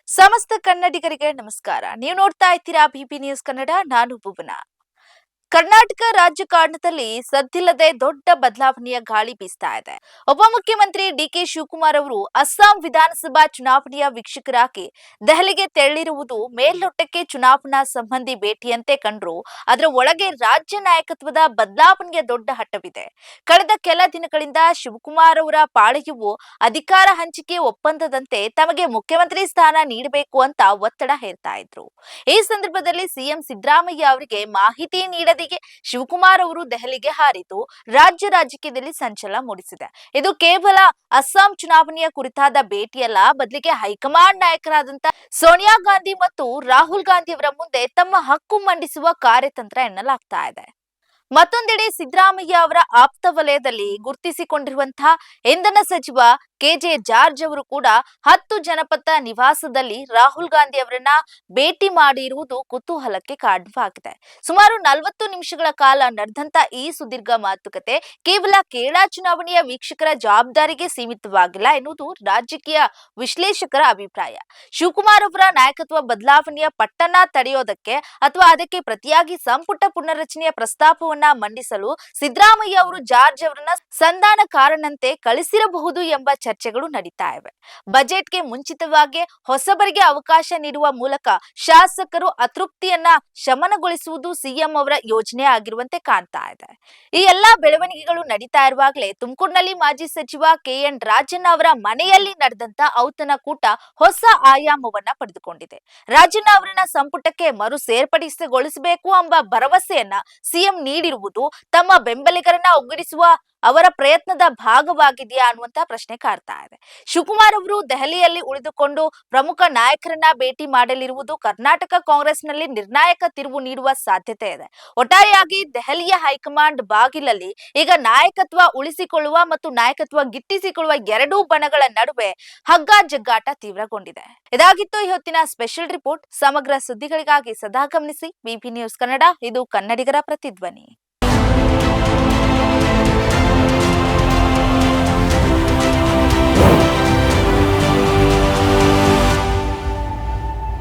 ಸಮಸ್ತ ಕನ್ನಡಿಗರಿಗೆ ನಮಸ್ಕಾರ. ನೀವು ನೋಡ್ತಾ ಇದ್ದೀರಾ ಬಿಪಿ ನ್ಯೂಸ್ ಕನ್ನಡ. ನಾನು ಭುವನ. ಕರ್ನಾಟಕ ರಾಜಕಾರಣದಲ್ಲಿ ಸದ್ದಿಲ್ಲದೆ ದೊಡ್ಡ ಬದಲಾವಣೆಯ ಗಾಳಿ ಬೀಸ್ತಾ ಇದೆ. ಉಪಮುಖ್ಯಮಂತ್ರಿ ಡಿಕೆ ಶಿವಕುಮಾರ್ ಅವರು ಅಸ್ಸಾಂ ವಿಧಾನಸಭಾ ಚುನಾವಣೆಯ ವೀಕ್ಷಕರಾಗಿ ದೆಹಲಿಗೆ ತೆರಳಿರುವುದು ಮೇಲ್ನೋಟಕ್ಕೆ ಚುನಾವಣಾ ಸಂಬಂಧಿ ಭೇಟಿಯಂತೆ ಕಂಡ್ರು. ಅದರ ಒಳಗೆ ರಾಜ್ಯ ನಾಯಕತ್ವದ ಬದಲಾವಣೆಯ ದೊಡ್ಡ ಹಠವಿದೆ. ಕಳೆದ ಕೆಲ ದಿನಗಳಿಂದ ಶಿವಕುಮಾರ್ ಅವರ ಪಾಳೆಯವು ಅಧಿಕಾರ ಹಂಚಿಕೆ ಒಪ್ಪಂದದಂತೆ ತಮಗೆ ಮುಖ್ಯಮಂತ್ರಿ ಸ್ಥಾನ ನೀಡಬೇಕು ಅಂತ ಒತ್ತಡ ಹೇರ್ತಾ ಇದ್ರು. ಈ ಸಂದರ್ಭದಲ್ಲಿ ಸಿಎಂ ಸಿದ್ದರಾಮಯ್ಯ ಅವರಿಗೆ ಮಾಹಿತಿ ನೀಡದೆ ಶಿವಕುಮಾರ್ ಅವರು ದೆಹಲಿಗೆ ಹಾರಿದ್ದು ರಾಜ್ಯ ರಾಜಕೀಯದಲ್ಲಿ ಸಂಚಲನ ಮೂಡಿಸಿದೆ. ಇದು ಕೇವಲ ಅಸ್ಸಾಂ ಚುನಾವಣೆಯ ಕುರಿತಾದ ಭೇಟಿಯಲ್ಲ, ಬದಲಿಗೆ ಹೈಕಮಾಂಡ್ ನಾಯಕರಾದಂತಹ ಸೋನಿಯಾ ಗಾಂಧಿ ಮತ್ತು ರಾಹುಲ್ ಗಾಂಧಿ ಅವರ ಮುಂದೆ ತಮ್ಮ ಹಕ್ಕು ಮಂಡಿಸುವ ಕಾರ್ಯತಂತ್ರ ಎನ್ನಲಾಗ್ತಾ ಇದೆ. ಮತ್ತೊಂದೆಡೆ ಸಿದ್ದರಾಮಯ್ಯ ಅವರ ಆಪ್ತ ವಲಯದಲ್ಲಿ ಗುರುತಿಸಿಕೊಂಡಿರುವಂತಹ ಇಂಧನ ಸಚಿವ ಕೆಜೆ ಜಾರ್ಜ್ ಅವರು ಕೂಡ 10 ಜನಪಥ ನಿವಾಸದಲ್ಲಿ ರಾಹುಲ್ ಗಾಂಧಿ ಅವರನ್ನ ಭೇಟಿ ಮಾಡಿರುವುದು ಕುತೂಹಲಕ್ಕೆ ಕಾರಣವಾಗಿದೆ. ಸುಮಾರು 40 ನಿಮಿಷಗಳ ಕಾಲ ನಡೆದಂತ ಈ ಸುದೀರ್ಘ ಮಾತುಕತೆ ಕೇವಲ ಕೇರಳ ಚುನಾವಣೆಯ ವೀಕ್ಷಕರ ಜವಾಬ್ದಾರಿಗೆ ಸೀಮಿತವಾಗಿಲ್ಲ ಎನ್ನುವುದು ರಾಜಕೀಯ ವಿಶ್ಲೇಷಕರ ಅಭಿಪ್ರಾಯ. ಶಿವಕುಮಾರ್ ಅವರ ನಾಯಕತ್ವ ಬದಲಾವಣೆಯ ಪಟ್ಟಣ ತಡೆಯೋದಕ್ಕೆ ಅಥವಾ ಅದಕ್ಕೆ ಪ್ರತಿಯಾಗಿ ಸಂಪುಟ ಪುನರ್ರಚನೆಯ ಪ್ರಸ್ತಾಪವನ್ನ ಮಂಡಿಸಲು ಸಿದ್ದರಾಮಯ್ಯ ಅವರು ಜಾರ್ಜ್ ಅವರನ್ನ ಸಂಧಾನಕಾರನಂತೆ ಕಳಿಸಿರಬಹುದು ಎಂಬ ಚರ್ಚೆಗಳು ನಡೀತಾ ಇವೆ. ಬಜೆಟ್ಗೆ ಮುಂಚಿತವಾಗಿ ಹೊಸಬರಿಗೆ ಅವಕಾಶ ನೀಡುವ ಮೂಲಕ ಶಾಸಕರು ಅತೃಪ್ತಿಯನ್ನ ಶಮನಗೊಳಿಸುವುದು ಸಿಎಂ ಅವರ ಯೋಜನೆ ಆಗಿರುವಂತೆ ಕಾಣ್ತಾ ಇದೆ. ಈ ಎಲ್ಲಾ ಬೆಳವಣಿಗೆಗಳು ನಡೀತಾ ಇರುವಾಗಲೇ ತುಮಕೂರಿನಲ್ಲಿ ಮಾಜಿ ಸಚಿವ ಕೆಎನ್ ರಾಜಣ್ಣ ಅವರ ಮನೆಯಲ್ಲಿ ನಡೆದಂತ ಔತಣಕೂಟ ಹೊಸ ಆಯಾಮವನ್ನ ಪಡೆದುಕೊಂಡಿದೆ. ರಾಜಣ್ಣ ಅವರನ್ನ ಸಂಪುಟಕ್ಕೆ ಮರು ಸೇರ್ಪಡೆಗೊಳಿಸಬೇಕು ಎಂಬ ಭರವಸೆಯನ್ನ ಸಿಎಂ ನೀಡಿರುವುದು ತಮ್ಮ ಬೆಂಬಲಿಗರನ್ನ ಒಗ್ಗೂಡಿಸುವ ಅವರ ಪ್ರಯತ್ನದ ಭಾಗವಾಗಿದೆಯಾ ಅನ್ನುವಂತ ಪ್ರಶ್ನೆ ಕಾಡ್ತಾ ಇದೆ. ಶಿವಕುಮಾರ್ ಅವರು ದೆಹಲಿಯಲ್ಲಿ ಉಳಿದುಕೊಂಡು ಪ್ರಮುಖ ನಾಯಕರನ್ನ ಭೇಟಿ ಮಾಡಲಿರುವುದು ಕರ್ನಾಟಕ ಕಾಂಗ್ರೆಸ್ನಲ್ಲಿ ನಿರ್ಣಾಯಕ ತಿರುವು ನೀಡುವ ಸಾಧ್ಯತೆ ಇದೆ. ಒಟ್ಟಾರೆಯಾಗಿ ದೆಹಲಿಯ ಹೈಕಮಾಂಡ್ ಬಾಗಿಲಲ್ಲಿ ಈಗ ನಾಯಕತ್ವ ಉಳಿಸಿಕೊಳ್ಳುವ ಮತ್ತು ನಾಯಕತ್ವ ಗಿಟ್ಟಿಸಿಕೊಳ್ಳುವ ಎರಡೂ ಬಣಗಳ ನಡುವೆ ಹಗ್ಗ ಜಗ್ಗಾಟ ತೀವ್ರಗೊಂಡಿದೆ. ಇದಾಗಿತ್ತು ಈ ಹೊತ್ತಿನ ಸ್ಪೆಷಲ್ ರಿಪೋರ್ಟ್. ಸಮಗ್ರ ಸುದ್ದಿಗಳಿಗಾಗಿ ಸದಾ ಗಮನಿಸಿ ಬಿಪಿ ನ್ಯೂಸ್ ಕನ್ನಡ. ಇದು ಕನ್ನಡಿಗರ ಪ್ರತಿಧ್ವನಿ.